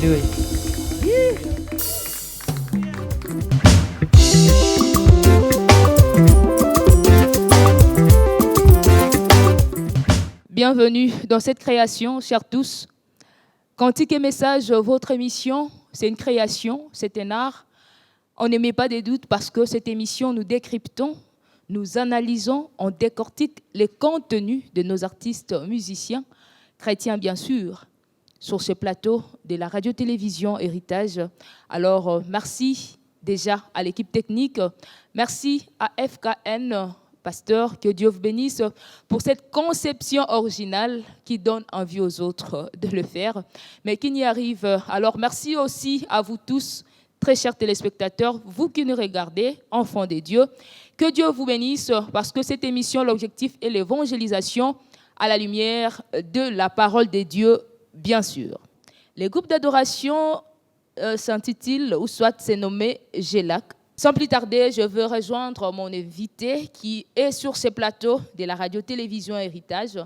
Dieu. Bienvenue dans cette création, chers tous. Cantique et message, votre émission, c'est une création, c'est un art. On n'émet pas de doute parce que cette émission, nous décryptons, nous analysons, on décortique les contenus de nos artistes musiciens, chrétiens bien sûr, sur ce plateau de la radio-télévision Héritage. Alors, merci déjà à l'équipe technique, merci à FKN, Pasteur, que Dieu vous bénisse pour cette conception originale qui donne envie aux autres de le faire, mais qui n'y arrive. Alors, merci aussi à vous tous, très chers téléspectateurs, vous qui nous regardez, enfants de Dieu. Que Dieu vous bénisse parce que cette émission, l'objectif est l'évangélisation à la lumière de la parole de Dieu, bien sûr. Le groupe d'adoration s'intitule, ou soit c'est nommé GELAC. Sans plus tarder, je veux rejoindre mon invité qui est sur ce plateau de la radio-télévision Héritage,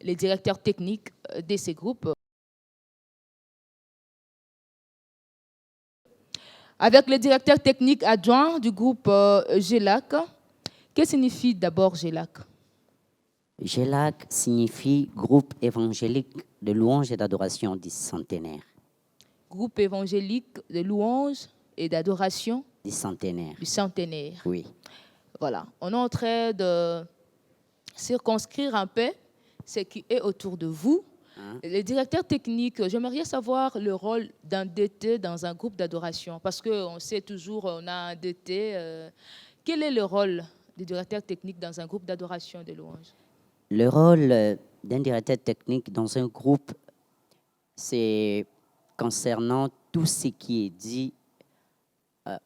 le directeur technique de ce groupe. Avec le directeur technique adjoint du groupe GELAC, que signifie d'abord GELAC? GELAC signifie Groupe évangélique de louange et d'adoration du centenaire. Groupe évangélique de louange et d'adoration du centenaire. Du centenaire. Oui. Voilà. On est en train de circonscrire un peu ce qui est autour de vous. Le directeur technique, j'aimerais savoir le rôle d'un DT dans un groupe d'adoration. Parce qu'on sait toujours, on a un DT. Quel est le rôle du directeur technique dans un groupe d'adoration de louange? Le rôle d'un directeur technique dans un groupe, c'est concernant tout ce qui est dit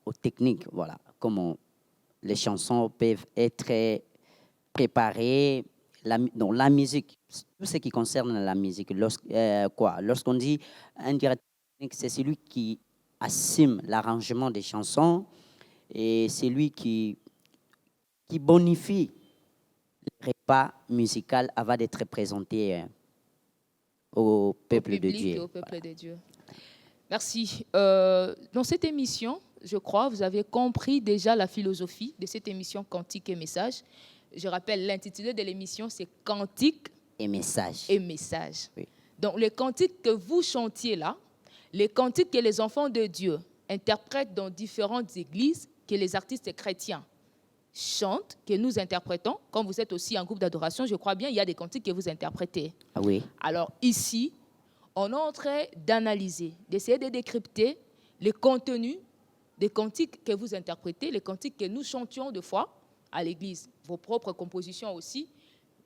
aux techniques, voilà, comment les chansons peuvent être préparées, la musique, tout ce qui concerne la musique. Lorsqu'on dit un directeur technique, c'est celui qui assume l'arrangement des chansons et c'est lui qui bonifie le repas musical avant d'être présenté au peuple de Dieu. Au peuple de Dieu. Merci. Dans cette émission, je crois, vous avez compris déjà la philosophie de cette émission Cantique et Message. Je rappelle, l'intitulé de l'émission, c'est Cantique et Message. Et Message. Oui. Donc, les cantiques que vous chantiez là, les cantiques que les enfants de Dieu interprètent dans différentes églises, que les artistes chrétiens chantent, que nous interprétons, comme vous êtes aussi un groupe d'adoration, je crois bien, il y a des cantiques que vous interprétez. Ah oui. Alors, ici, on est en train d'analyser, d'essayer de décrypter les contenus des cantiques que vous interprétez, les cantiques que nous chantions de fois à l'église, vos propres compositions aussi.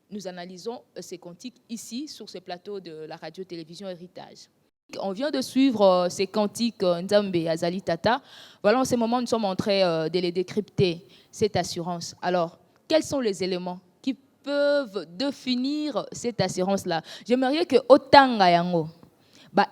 Nous analysons ces cantiques ici, sur ce plateau de la radio-télévision Héritage. On vient de suivre ces cantiques Nzambe Azali Tata. Voilà, en ce moment, nous sommes en train de les décrypter, cette assurance. Alors, quels sont les éléments qui peuvent définir cette assurance-là? J'aimerais que Otanga Yango,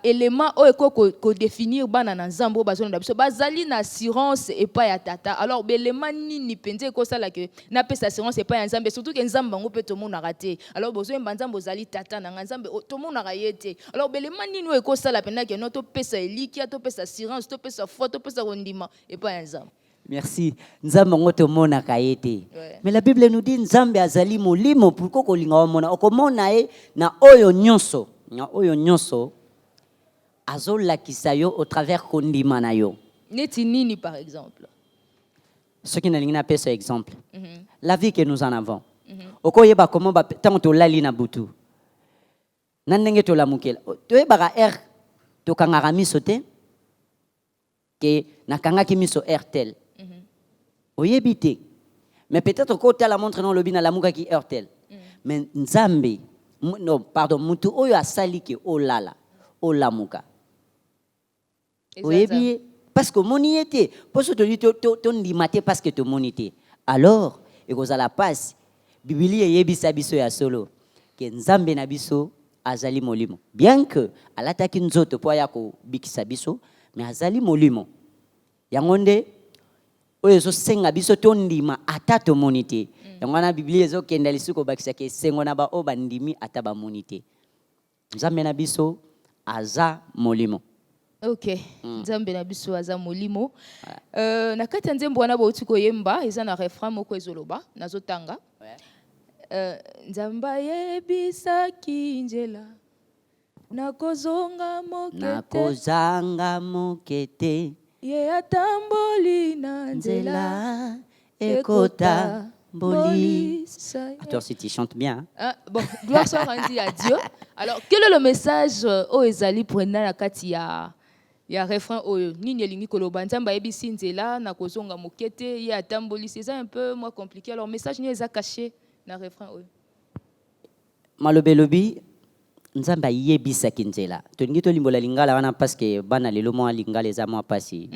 élément ko définir bana na nzambo bazona na biso bazali na assurance et pas ya tata. Alors élément nini penze ko sala que na pesa assurance et pas ya nzambe, surtout que nzamba ngo pe to mona raté. Alors bozo nzambo zali tata na nzambe to mona rayete. Alors élément nini ko sala pena que no to pesa eliki to pesa assurance to pesa foi to pesa rondima et pas ya nzambe. Merci. Nzambe ngo to mona kayete. Mais la Bible nous dit nzambe azali molimo pourquoi ko linga mona okomona na oyo nyonso. Na oyo nyonso azolakisa yo au travers kondima na yo. Neti nini par exemple? Ce qui n'a rien à faire ce exemple. La vie que nous en avons. Okoyeba comment ba tant to lali na butu. Nanenge to lamukela. To yeba R to kangara miso te ke nakanga ki miso RTL. Oyebi te. Mais peut-être ko ta la montre non lobi na lamuka ki RTL. Mais nzambe non pardon mutu oyo asali ke olala olamuka. Oui, parce que mon était, parce que tu dis parce que tu monité. Alors, et que la passe, Biblia yebisa biso ya solo, que nzambe na biso azali molimo. Bien que à l'attaque nzoto po ya ko bikisa biso, mais azali molimo. Yangonde oyo so senga biso to ndima ata to monité. Yangona Biblia ezo kenda lisuko bakisa ke sengo na ba o bandimi ata ba monité. Nzambe na biso aza molimo. Ok, nzambe na biso aza molimo. Na kati ya nzembo wana bauti koyemba eza na refrain moko ezoloba nazotanga. Nzamba yebisaki njela nakozonga mokete ye atamboli na nzela ekota mboli. Attends, si tu chantes bien. Bon, gloire soit rendue à Dieu. Alors, quel est le message au ezali pour na kati ya refrain oyo nini elingi koloba nzamba yebisi nzela na kozonga mokete ye atamboli, c'est un peu moins compliqué. Alors, message ni eza caché na refrain oyo. Malobelobi nzamba yebisaki nzela. Tolingi to limbola lingala wana parce que bana lelo mo lingala eza mo pasi.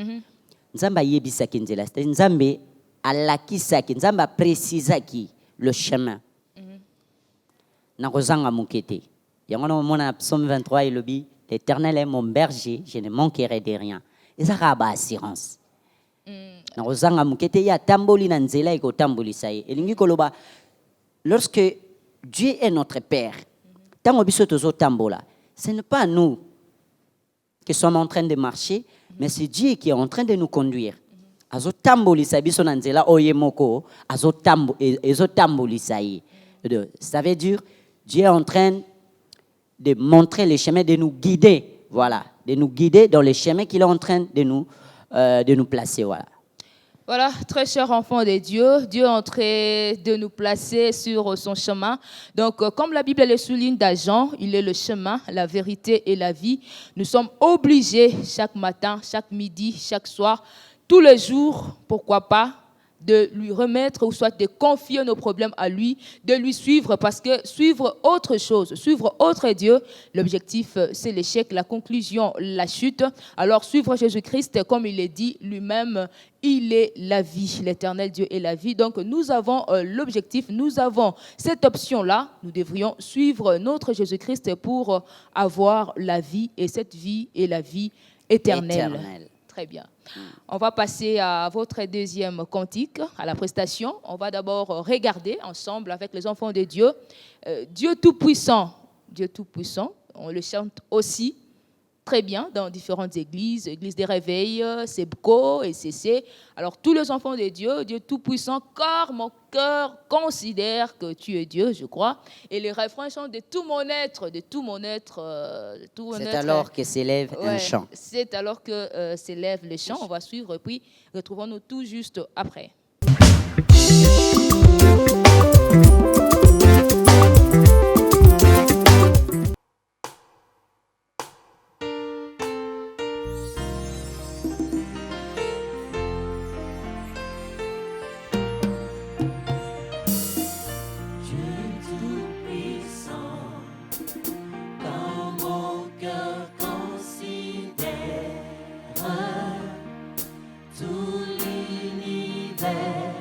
Nzamba yebisaki nzela. C'est nzambe alakisaki, nzamba précisaki le chemin. Na kozanga mokete. Yango na mona psaume 23 elobi l'Éternel est mon berger, je ne manquerai de rien. Ezaka ba assurance. Na kozanga mokete ya tamboli na nzela eko tamboli sai. Elingi koloba lorsque Dieu est notre Père. Tango biso tozo tambola. Ce n'est pas nous qui sommes en train de marcher, mais c'est Dieu qui est en train de nous conduire. Azo tamboli sa biso na nzela oyemoko, azo tamboli sai. Ça veut dire Dieu est en train de montrer les chemins, de nous guider, voilà, de nous guider dans les chemins qu'il est en train de nous placer, voilà. Voilà, très cher enfant de Dieu, Dieu est en train de nous placer sur son chemin. Donc, comme la Bible le souligne dans Jean, il est le chemin, la vérité et la vie. Nous sommes obligés chaque matin, chaque midi, chaque soir, tous les jours, pourquoi pas, de lui remettre ou soit de confier nos problèmes à lui, de lui suivre parce que suivre autre chose, suivre autre Dieu, l'objectif c'est l'échec, la conclusion, la chute. Alors suivre Jésus-Christ, comme il est dit lui-même, il est la vie, l'éternel Dieu est la vie. Donc nous avons l'objectif, nous avons cette option-là, nous devrions suivre notre Jésus-Christ pour avoir la vie et cette vie est la vie éternelle. Très bien. On va passer à votre deuxième cantique, à la prestation. On va d'abord regarder ensemble avec les enfants de Dieu. Dieu Tout-Puissant, Dieu Tout-Puissant, on le chante aussi très bien dans différentes églises, églises des réveils, Sebco et CC. Alors tous les enfants de Dieu, Dieu Tout-Puissant, car mon cœur considère que tu es Dieu, je crois. Et les refrains sont de tout mon être, de tout mon être. C'est alors que s'élève un chant. C'est alors que s'élève le chant. On va suivre, puis retrouvons-nous tout juste après. Tout l'univers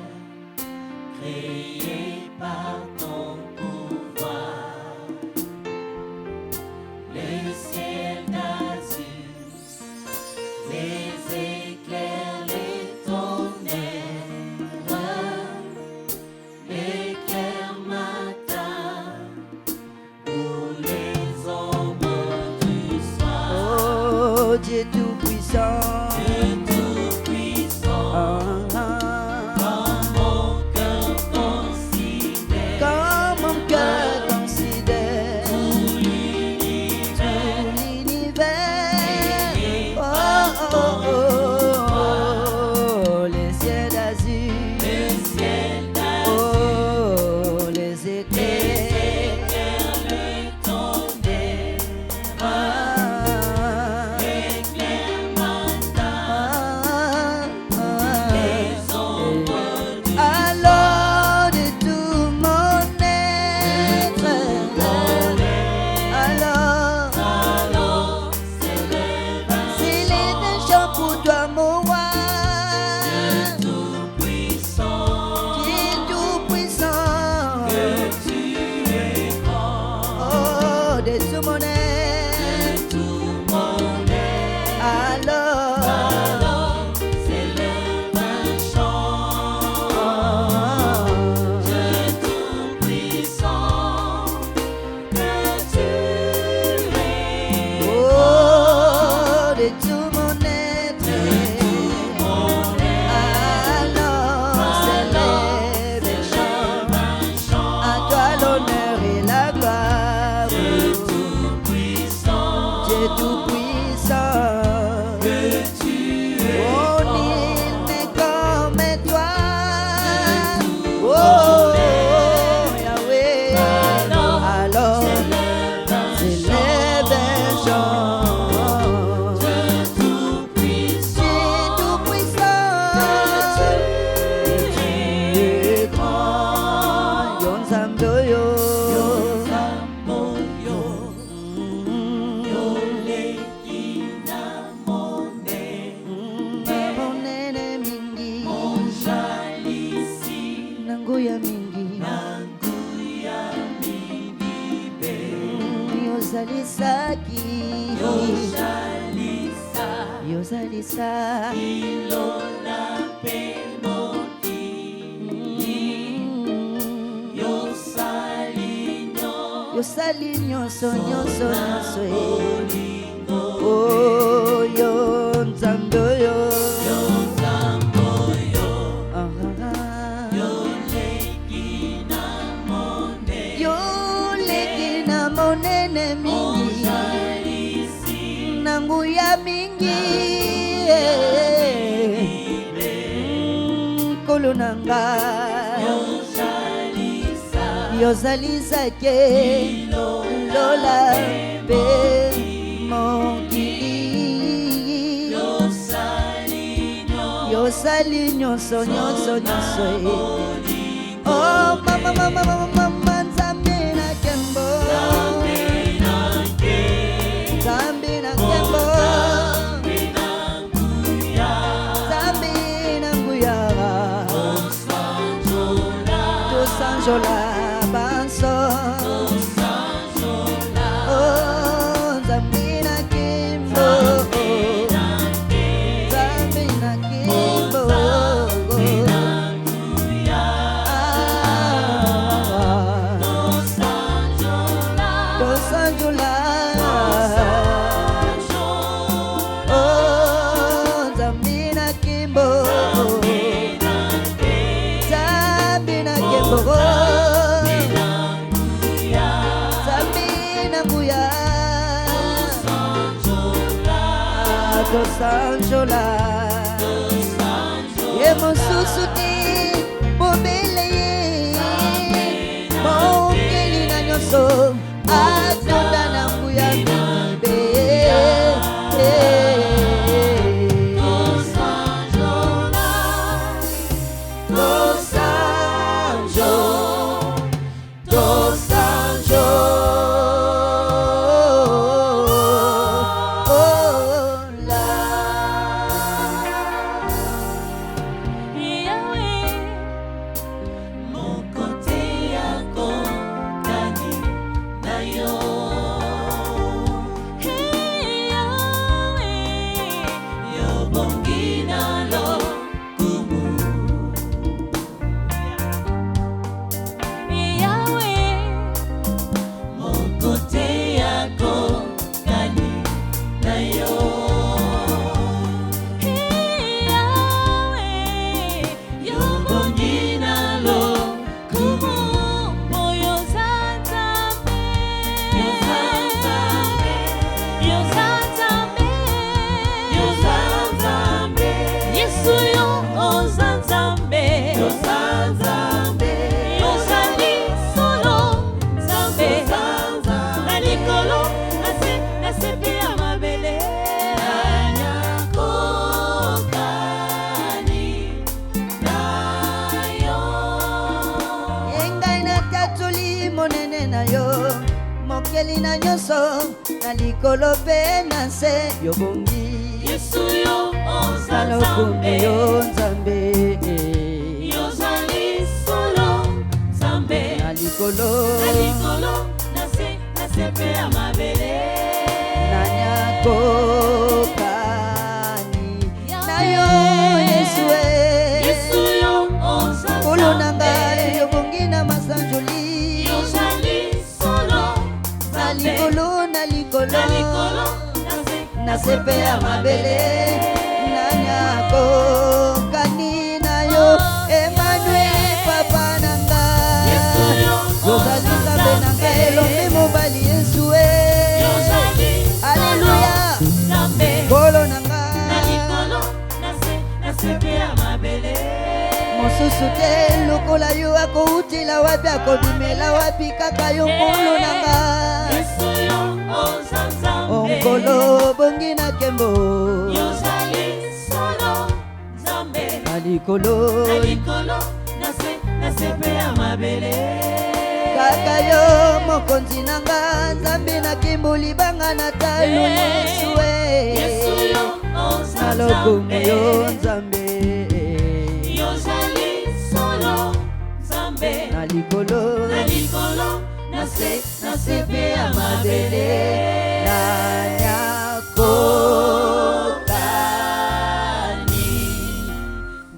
nzambe oyo monene mingi nanguya mingi yozalisaki yozalisa yosali nyonso nyonso nyonso oyo nzambe oyo yoleki na monene mingi nanguya mingi nkolo nanga yozalisake lola mpe mokili yosali nyonso nyonso nyonso oh mama mama mama nzambe na kembo nzambe na kembo nzambe na nguya tosanjola Sanjola ye mosusu te bobele ye mokeli na nyonso atonda na nguya mibe na nyonso na likolo pe na se yobongi Yesu yo ozanzambe yo nzambe yozali solo nzambe na likolo na se pe ya mabele na nyakokani na yo Yesu Yesu yo ozanzambe kolo nanga yobongi na masanjoli likolo na sepe ya mabele na nyako kani na yo Emmanuel papa nanga yozali nzambe nanga elombe mobali Yesu Alleluya kolo nanga mosusu te lokola yo akoutila wapi akobimela wapi kaka yo nkolo nanga onkolo bongi na kembo yozali solo nzambe na likolo nasepe ya mabele. kaka yo mokonzi na nga nzambe nakimboli banga na talo nyonso Yesu yo oza na lokumu Nzambe. yo nzambe Yozali solo Nzambe. na likolo Na likolo nasepe ya mabele. na nyakokani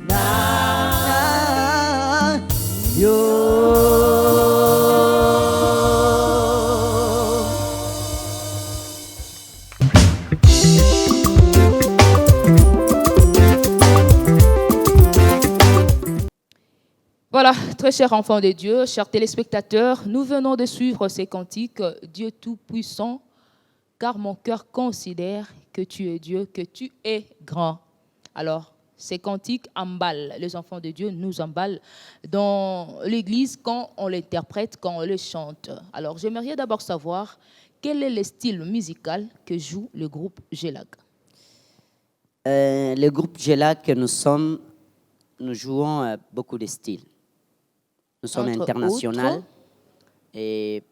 na yo. Voilà, très chers enfants de Dieu, chers téléspectateurs, nous venons de suivre ces cantiques, Dieu Tout-Puissant, car mon cœur considère que tu es Dieu, que tu es grand. Alors, ces cantiques emballent, les enfants de Dieu nous emballent dans l'église quand on l'interprète, quand on le chante. Alors, j'aimerais d'abord savoir quel est le style musical que joue le groupe GELAC. Le groupe GELAC, nous jouons beaucoup de styles. Nous sommes Entre internationaux autres? et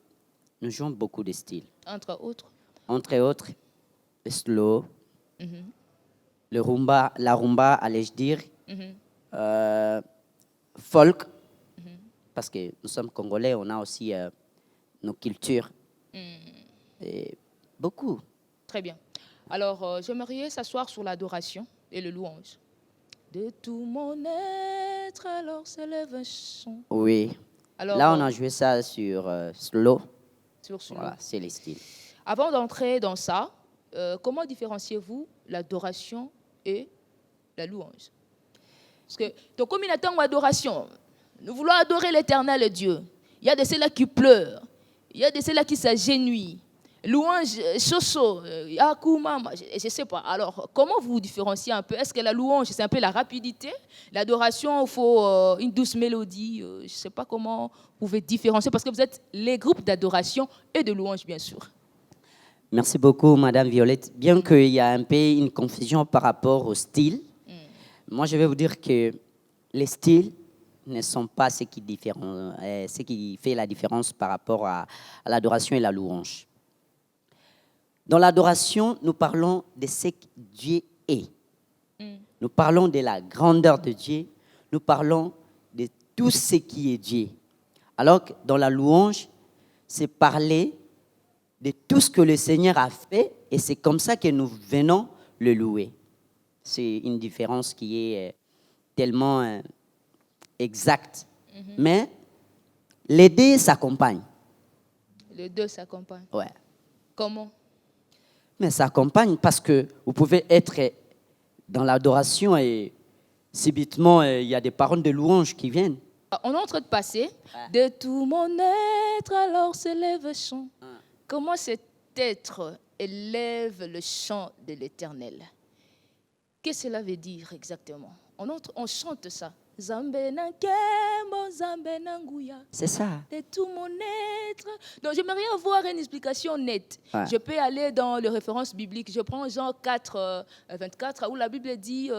nous jouons beaucoup de styles. Entre autres. Entre autres, le slow, le rumba, la rumba, allais-je dire, folk, parce que nous sommes congolais, on a aussi nos cultures. Et beaucoup. Très bien. Alors, j'aimerais s'asseoir sur l'adoration et le louange. De tout mon être, alors s'élève un son. Oui. Alors, Là, on a joué ça sur slow. sur ce Voilà, c'est les styles. Avant d'entrer dans ça, comment différenciez-vous l'adoration et la louange? Parce que, donc, comme il attend adoration, nous voulons adorer l'éternel Dieu. Il y a de ceux-là qui pleurent, il y a de ceux-là qui s'agenouillent. Louange, chocho, yakuma, je ne sais pas. Alors, comment vous différenciez un peu? Est-ce que la louange, c'est un peu la rapidité? L'adoration, il faut une douce mélodie. Je ne sais pas comment vous pouvez différencier, parce que vous êtes les groupes d'adoration et de louange, bien sûr. Merci beaucoup, Madame Violette. Bien qu'il y a un peu une confusion par rapport au style, moi, je vais vous dire que les styles ne sont pas ce qui fait la différence par rapport à l'adoration et la louange. Dans l'adoration, nous parlons de ce que Dieu est. Nous parlons de la grandeur de Dieu. Nous parlons de tout ce qui est Dieu. Alors que dans la louange, c'est parler de tout ce que le Seigneur a fait et c'est comme ça que nous venons le louer. C'est une différence qui est tellement exacte. Mais les deux s'accompagnent. Les deux s'accompagnent. Ouais. Comment? Mais ça accompagne parce que vous pouvez être dans l'adoration et subitement, il y a des paroles de louange qui viennent. On est en train de passer. De tout mon être, alors s'élève le chant. Comment cet être élève le chant de l'Éternel? Qu'est-ce que cela veut dire exactement? On chante ça. Zambe nankembo, zambe nanguya. C'est ça. De tout mon être. Donc, j'aimerais avoir une explication nette. Ouais. Je peux aller dans les références bibliques. Je prends Jean 4, 24, où la Bible dit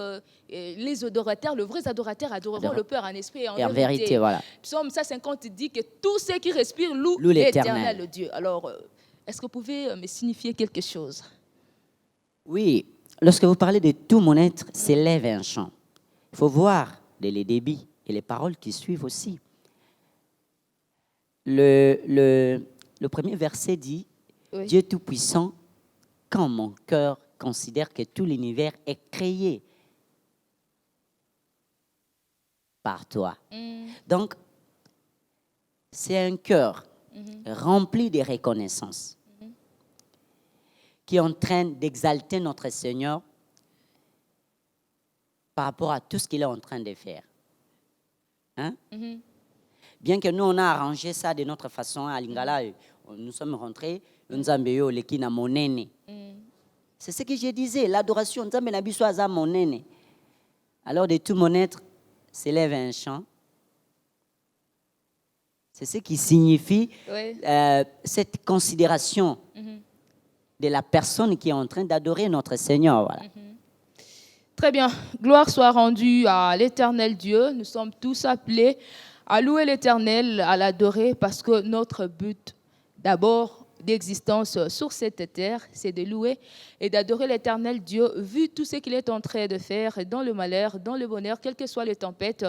les adorateurs, les vrais adorateurs adoreront le Père en esprit et en vérité. Voilà. Psaume 150 dit que tous ceux qui respirent louent l'Éternel. l'Éternel, le Dieu. Alors, est-ce que vous pouvez me signifier quelque chose? Oui, lorsque vous parlez de tout mon être, s'élève un chant. Il faut voir les débits et les paroles qui suivent aussi. Le premier verset dit, Oui. Dieu Tout-Puissant, quand mon cœur considère que tout l'univers est créé par toi. Donc, c'est un cœur rempli de reconnaissance qui est en train d'exalter notre Seigneur par rapport à tout ce qu'il est en train de faire. Hein? Bien que nous, on a arrangé ça de notre façon, à Lingala, nous sommes rentrés, nous avons lekina monene. C'est ce que je disais, l'adoration, nous avons monene. Alors, de tout mon être, s'élève un chant. C'est ce qui signifie cette considération de la personne qui est en train d'adorer notre Seigneur. Voilà. Très bien. Gloire soit rendue à l'Éternel Dieu. Nous sommes tous appelés à louer l'Éternel, à l'adorer, parce que notre but d'abord d'existence sur cette terre, c'est de louer et d'adorer l'Éternel Dieu, vu tout ce qu'il est en train de faire dans le malheur, dans le bonheur, quelles que soient les tempêtes.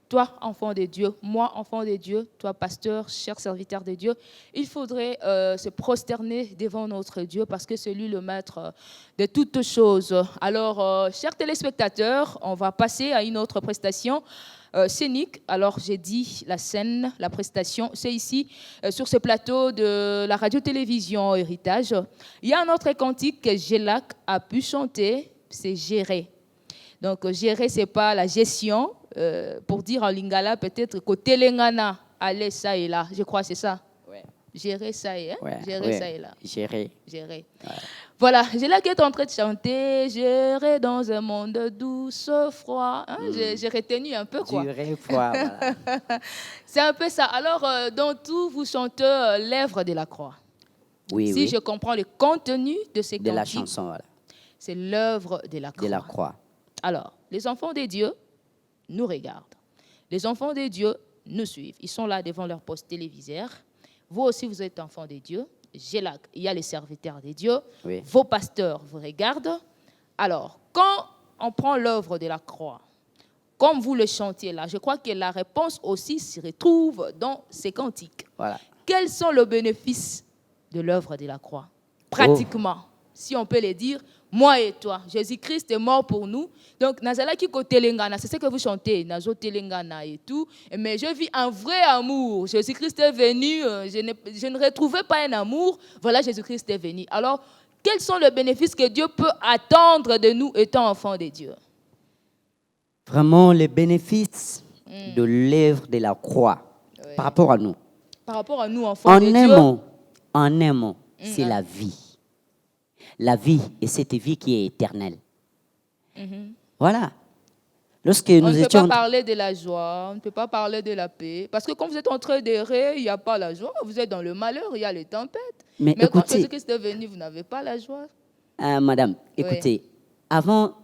Toi, enfant de Dieu, moi, enfant de Dieu, toi, pasteur, cher serviteur de Dieu, il faudrait se prosterner devant notre Dieu parce que c'est lui le maître de toutes choses. Alors, chers téléspectateurs, on va passer à une autre prestation scénique. Alors, j'ai dit la scène, la prestation, c'est ici, sur ce plateau de la radio-télévision Héritage. Il y a un autre cantique que Gélac a pu chanter, c'est Gérer. Donc, gérer, ce n'est pas la gestion. Pour dire en lingala, peut-être côté Lengana, aller ça et là. Je crois que c'est ça. Ouais. Gérer ça et là. Ouais, Gérer ouais. ça et là. Gérer. Gérer. Ouais. Voilà, Gélac est en train de chanter. Gérer dans un monde douce, froid. Hein? J'ai retenu un peu quoi. Durer, froid, voilà. C'est un peu ça. Alors, dans tout, vous chantez l'œuvre de la croix. Oui, Si oui. je comprends le contenu de ces De la cantiques, chanson, voilà. c'est l'œuvre de la croix. De la croix. Alors, les enfants de Dieu nous regardent. Les enfants de Dieu nous suivent. Ils sont là devant leur poste téléviseur. Vous aussi, vous êtes enfants de Dieu. Gélac, il y a les serviteurs de Dieu. Oui. Vos pasteurs vous regardent. Alors, quand on prend l'œuvre de la croix, comme vous le chantiez là, je crois que la réponse aussi se retrouve dans ces cantiques. Voilà. Quels sont les bénéfices de l'œuvre de la croix? Pratiquement, si on peut le dire, moi et toi, Jésus-Christ est mort pour nous. Donc, Nazalaki côté Lengana, c'est ce que vous chantez, Nazo Telengana et tout. Mais je vis un vrai amour. Jésus-Christ est venu, je ne retrouvais pas un amour. Voilà, Jésus-Christ est venu. Alors, quels sont les bénéfices que Dieu peut attendre de nous étant enfants de Dieu? Vraiment, les bénéfices de l'œuvre de la croix par rapport à nous. Par rapport à nous, enfants de Dieu. En un mot, c'est la vie. La vie, et cette vie qui est éternelle. Voilà. Lorsque On nous ne peut étions... pas parler de la joie, on ne peut pas parler de la paix. Parce que quand vous êtes en train d'errer, il n'y a pas la joie. Vous êtes dans le malheur, il y a les tempêtes. Mais quand écoutez, Jésus-Christ est venu, vous n'avez pas la joie. madame, écoutez, avant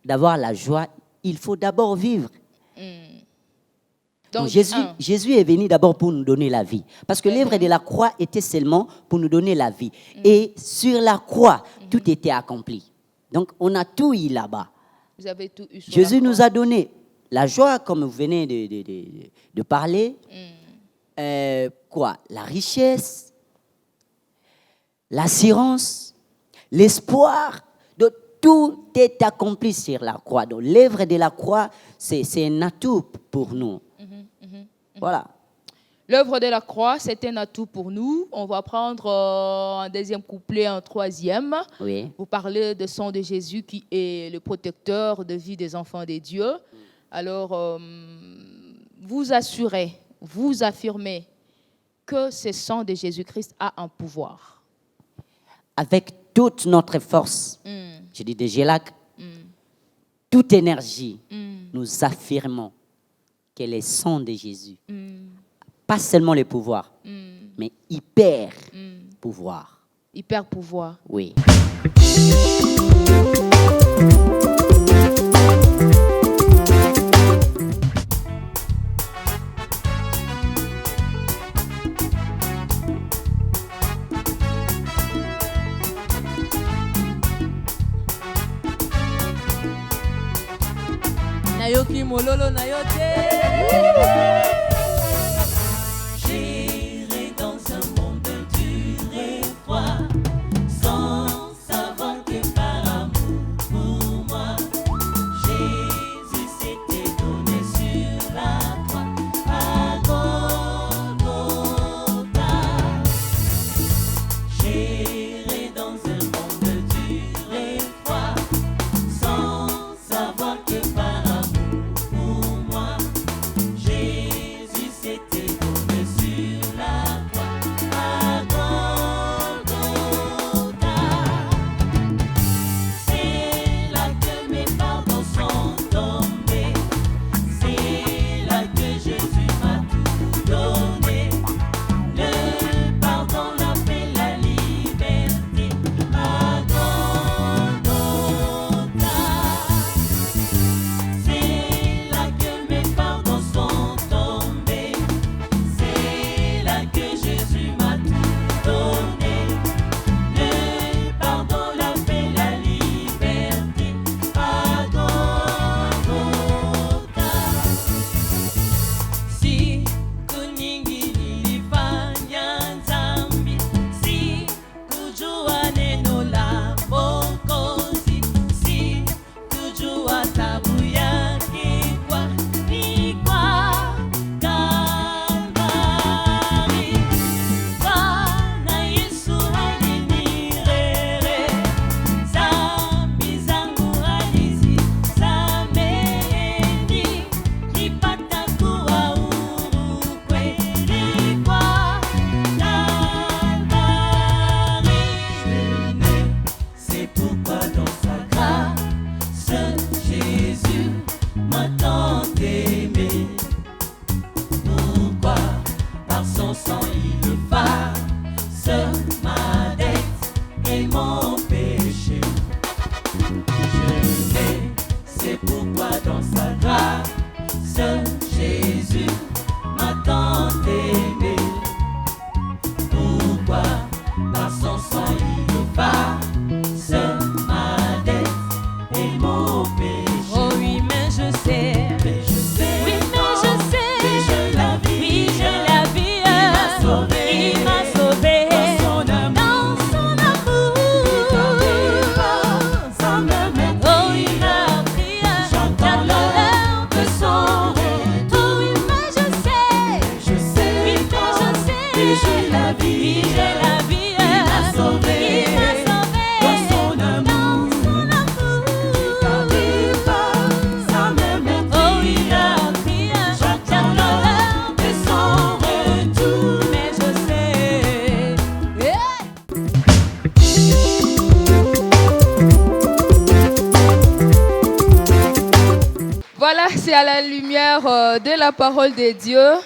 d'avoir la joie, il faut d'abord vivre. Donc, Jésus est venu d'abord pour nous donner la vie. Parce que l'œuvre de la croix était seulement pour nous donner la vie. Et sur la croix, tout était accompli. Donc, on a tout eu là-bas. Vous avez tout eu sur Jésus la croix. nous a donné la joie, comme vous venez de parler. La richesse, l'assurance, l'espoir. Donc, tout est accompli sur la croix. Donc, l'œuvre de la croix, c'est un atout pour nous. Voilà. L'œuvre de la croix, c'est un atout pour nous. On va prendre un deuxième couplet, un troisième. Oui. Vous parlez du sang de Jésus qui est le protecteur de vie des enfants de Dieu. Alors, vous assurez, vous affirmez que ce sang de Jésus-Christ a un pouvoir. Avec toute notre force, je dis de Gélac, toute énergie, nous affirmons que le sang de Jésus, pas seulement le pouvoir, mais hyper pouvoir. Hyper pouvoir. Oui. Nayoki mololo nayote. J'irai dans un monde dur et froid, sans savoir que par amour pour moi, Jésus s'était donné sur la croix à Golgotha. J'irai dans un monde dur et froid, sans savoir que par amour pour moi, Jésus j'ai la vie, il m'a sauvé, dans son amour, gardé par sa même meurtrière. J'attends l'heure de son retour, mais je sais. Voilà, c'est à la lumière de la parole de Dieu.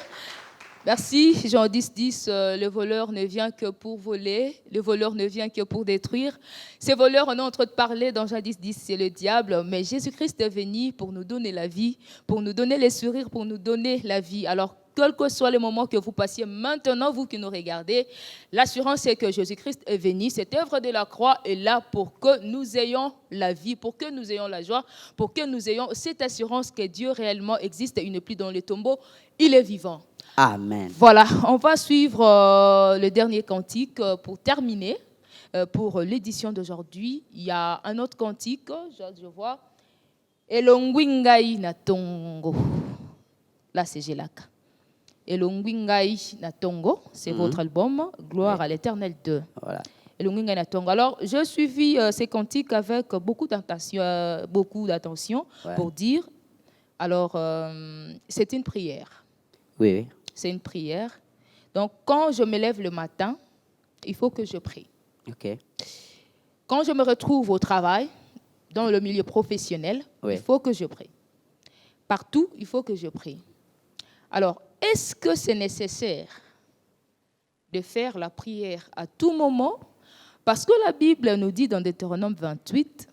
Merci, Jean 10, le voleur ne vient que pour voler, le voleur ne vient que pour détruire. Ces voleurs, on est en train de parler dans Jean 10, c'est le diable, mais Jésus-Christ est venu pour nous donner la vie, pour nous donner les sourires, pour nous donner la vie. Alors, quel que soit le moment que vous passiez maintenant, vous qui nous regardez, l'assurance est que Jésus-Christ est venu. Cette œuvre de la croix est là pour que nous ayons la vie, pour que nous ayons la joie, pour que nous ayons cette assurance que Dieu réellement existe. Il n'est plus dans le tombeau, il est vivant. Amen. Voilà, on va suivre le dernier cantique pour terminer. Pour l'édition d'aujourd'hui, il y a un autre cantique, je vois. Elongwingai Natongo. Là, c'est Gelaka. Elongwingai Natongo, c'est votre album, Gloire à l'Éternel 2. Voilà. Elongwingai Natongo. Alors, je suivis ces cantiques avec beaucoup d'attention Ouais. pour dire, alors, c'est une prière. Oui, oui. C'est une prière. Donc, quand je me lève le matin, il faut que je prie. OK. Quand je me retrouve au travail, dans le milieu professionnel, Oui. il faut que je prie. Partout, il faut que je prie. Alors, est-ce que c'est nécessaire de faire la prière à tout moment? Parce que la Bible nous dit dans Deutéronome 28,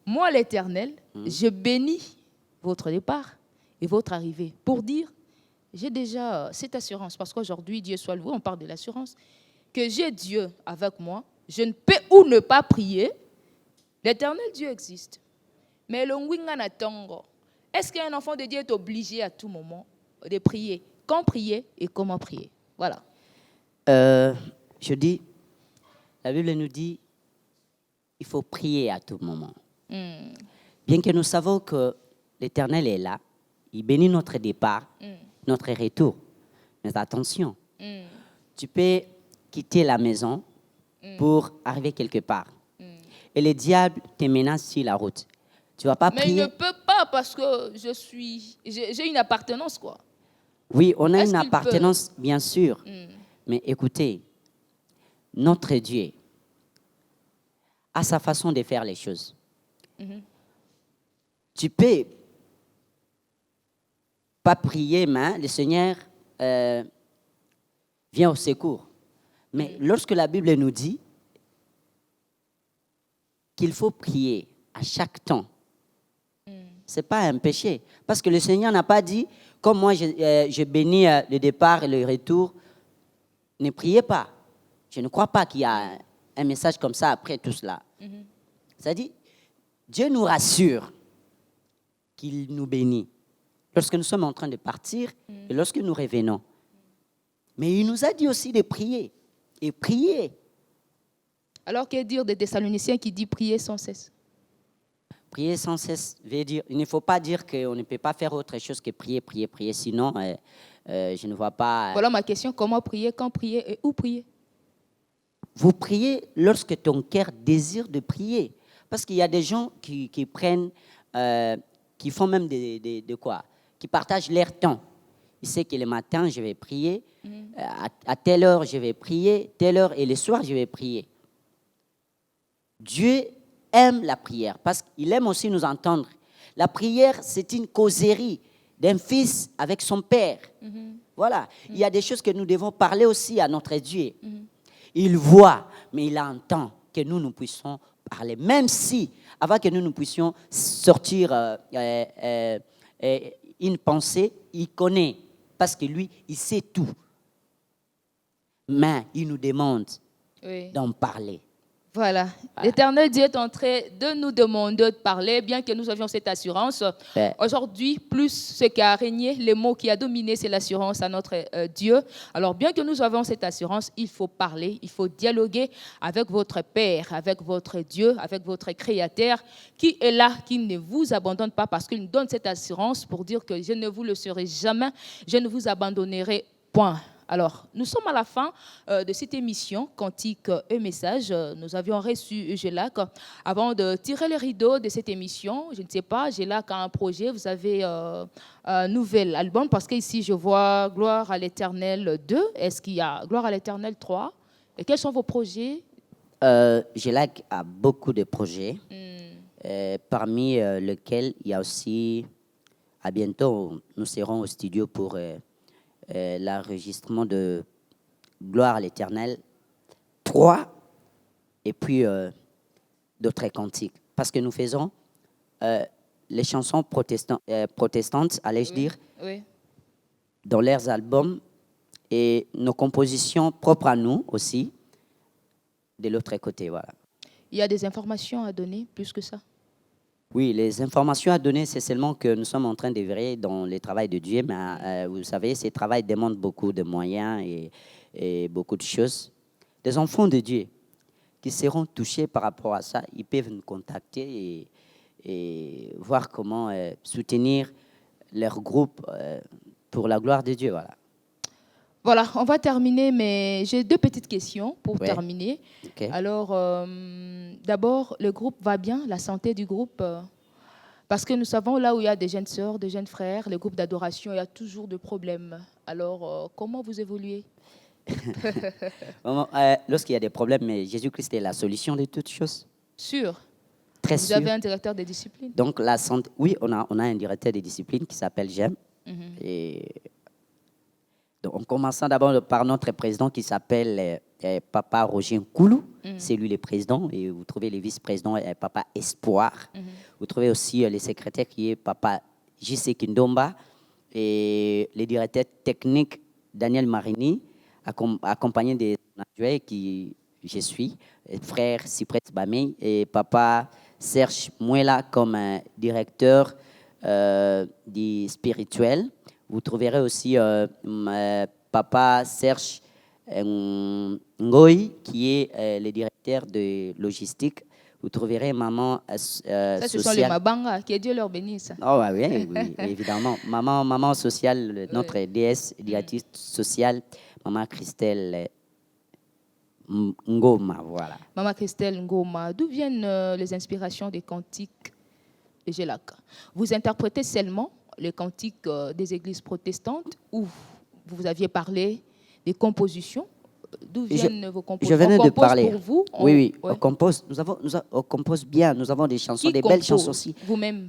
moi l'Éternel, je bénis votre départ et votre arrivée. Pour dire, j'ai déjà cette assurance, parce qu'aujourd'hui, Dieu soit loué, on parle de l'assurance, que j'ai Dieu avec moi, je ne peux ou ne pas prier, l'Éternel Dieu existe. Mais le Nwingana Tongo, est-ce qu'un enfant de Dieu est obligé à tout moment de prier? Quand prier et comment prier? Voilà. Je dis, la Bible nous dit, il faut prier à tout moment. Bien que nous savons que l'Éternel est là, il bénit notre départ, notre retour. Mais attention, tu peux quitter la maison pour arriver quelque part. Et le diable te menace sur la route. Tu vas pas Mais prier. il ne peut pas parce que j'ai une appartenance, quoi. Oui, on a Est-ce une qu'il appartenance, bien sûr. Mais écoutez, notre Dieu a sa façon de faire les choses. Tu peux pas prier, mais le Seigneur vient au secours. Mais lorsque la Bible nous dit qu'il faut prier à chaque temps, ce n'est pas un péché. Parce que le Seigneur n'a pas dit, comme moi je bénis le départ et le retour, ne priez pas. Je ne crois pas qu'il y a un message comme ça après tout cela. C'est-à-dire, Dieu nous rassure qu'il nous bénit lorsque nous sommes en train de partir et lorsque nous revenons. Mais il nous a dit aussi de prier. Et prier. Alors, que dire des Thessaloniciens qui dit prier sans cesse? Prier sans cesse veut dire, il ne faut pas dire qu'on ne peut pas faire autre chose que prier, prier, prier. Sinon, je ne vois pas. Voilà ma question. Comment prier, quand prier et où prier? Vous priez lorsque ton cœur désire de prier. Parce qu'il y a des gens qui prennent, qui font même de quoi? Qui partagent leur temps. Ils savent que le matin, je vais prier. À telle heure, je vais prier. Telle heure et le soir, je vais prier. Dieu aime la prière parce qu'il aime aussi nous entendre. La prière, c'est une causerie d'un fils avec son père. Voilà. Il y a des choses que nous devons parler aussi à notre Dieu. Il voit, mais il entend que nous puissions parler. Même si, avant que nous puissions sortir une pensée, il connaît. Parce que lui, il sait tout. Mais il nous demande d'en parler. Voilà. L'Éternel Dieu est en train de nous demander de parler, bien que nous avions cette assurance. Aujourd'hui, plus ce qui a régné, le mot qui a dominé, c'est l'assurance à notre Dieu. Alors, bien que nous avons cette assurance, il faut parler, il faut dialoguer avec votre Père, avec votre Dieu, avec votre Créateur, qui est là, qui ne vous abandonne pas, parce qu'il nous donne cette assurance pour dire que je ne vous le serai jamais, je ne vous abandonnerai point. Alors, nous sommes à la fin de cette émission Cantique et Message. Nous avions reçu Gélac. Avant de tirer les rideaux de cette émission, je ne sais pas, Gélac a un projet, vous avez un nouvel album, parce qu'ici, je vois Gloire à l'Éternel 2. Est-ce qu'il y a Gloire à l'Éternel 3? Et quels sont vos projets? Gélac a beaucoup de projets, parmi lesquels il y a aussi, à bientôt, nous serons au studio pour l'enregistrement de Gloire à l'Éternel 3 et puis d'autres cantiques. Parce que nous faisons les chansons protestantes, allais-je dire, Oui. dans leurs albums et nos compositions propres à nous aussi, de l'autre côté. Voilà. Il y a des informations à donner, plus que ça? Oui, les informations à donner, c'est seulement que nous sommes en train d'œuvrer dans le travail de Dieu, mais vous savez, ce travail demande beaucoup de moyens et beaucoup de choses. Des enfants de Dieu qui seront touchés par rapport à ça, ils peuvent nous contacter et voir comment soutenir leur groupe pour la gloire de Dieu. Voilà. Voilà, on va terminer, mais j'ai deux petites questions pour Ouais. terminer. Okay. Alors, d'abord, le groupe va bien, la santé du groupe, parce que nous savons là où il y a des jeunes sœurs, des jeunes frères, les groupes d'adoration, il y a toujours des problèmes. Alors, comment vous évoluez? Lorsqu'il y a des problèmes, mais Jésus-Christ est la solution de toutes choses. Sûr. Très Vous sûr. avez un directeur de discipline? Donc, la santé, oui, on a un directeur de discipline qui s'appelle Jem. Et donc, en commençant d'abord par notre président qui s'appelle Papa Roger Nkoulou. C'est lui le président. Et vous trouvez les vice-présidents, Papa Espoir. Vous trouvez aussi le secrétaire qui est Papa J.C. Kindomba. Et le directeur technique Daniel Marini, accompagné des adjoints qui je suis, frère Cyprès Bamé et Papa Serge Mouela comme directeur du spirituel. Vous trouverez aussi Papa Serge Ngoy, qui est le directeur de logistique. Vous trouverez maman Ça, ce sont les Mabanga, que Dieu leur bénisse. Oh, oui, oui, évidemment. Maman sociale, notre déesse, directrice sociale, maman Christelle Ngoma, voilà. Maman Christelle Ngoma, d'où viennent les inspirations des cantiques de Gélac? Vous interprétez seulement les cantiques des églises protestantes ou vous aviez parlé des compositions? D'où viennent vos compositions? Je venais de parler. Pour vous? Oui, Ouais. on compose. On compose bien. Nous avons des chansons, Qui des belles compose? chansons aussi. Vous-même?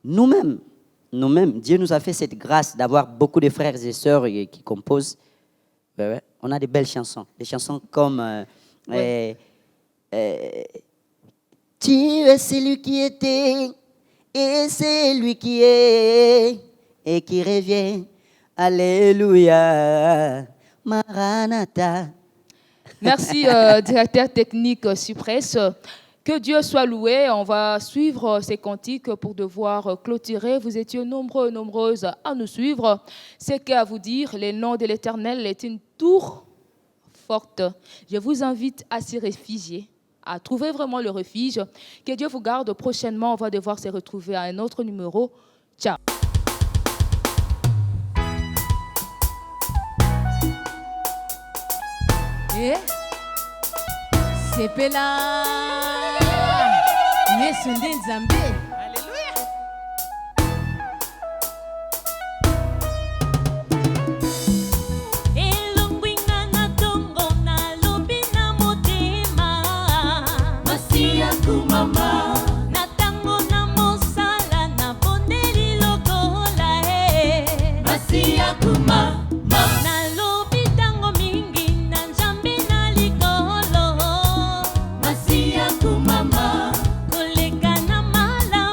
Nous-mêmes. Dieu nous a fait cette grâce d'avoir beaucoup de frères et sœurs qui composent. Ouais. On a des belles chansons. Des chansons comme Tu es celui qui était et c'est lui qui est et qui revient. Alléluia. Maranatha. Merci, directeur technique Cyprès. Que Dieu soit loué. On va suivre ces cantiques pour devoir clôturer. Vous étiez nombreux, nombreuses à nous suivre. C'est qu'à vous dire, le nom de l'Éternel est une tour forte. Je vous invite à s'y réfugier, à trouver vraiment le refuge. Que Dieu vous garde. Prochainement, on va devoir se retrouver à un autre numéro. Ciao. sepela yesu nde nzambe. elongwinga na tongo nalobi na motema masiya kumama na tango na mosala na bondeli lokola masiya kumama nalobi tango mingi na nzambe na likolo masiya kumama koleka na malamu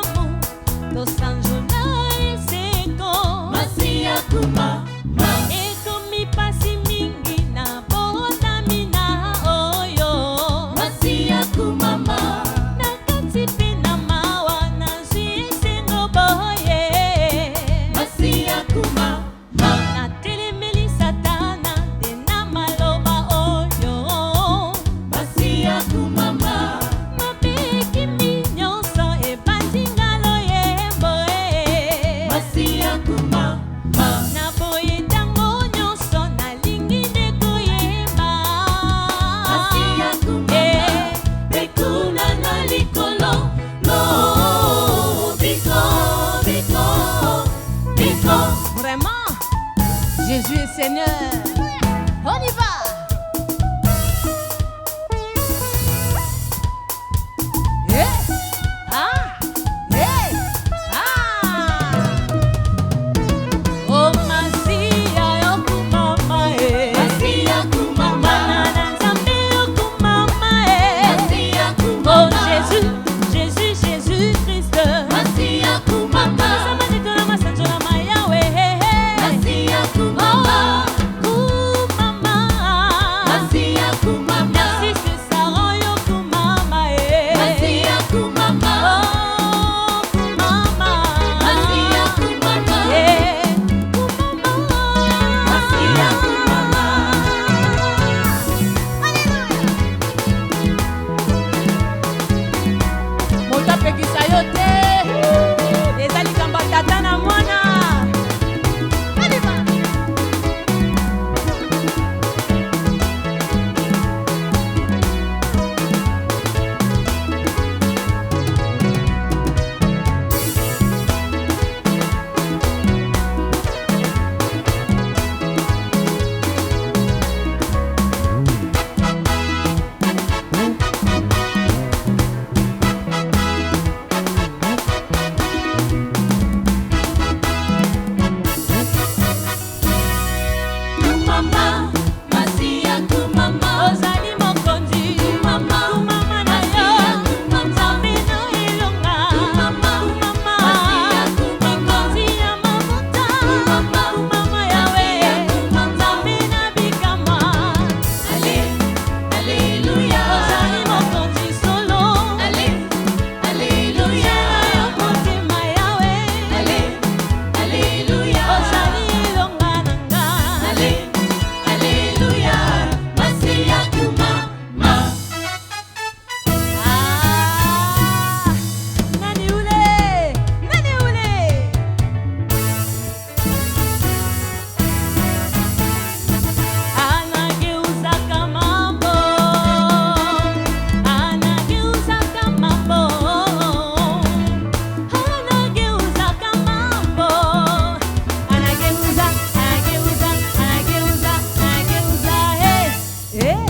Eh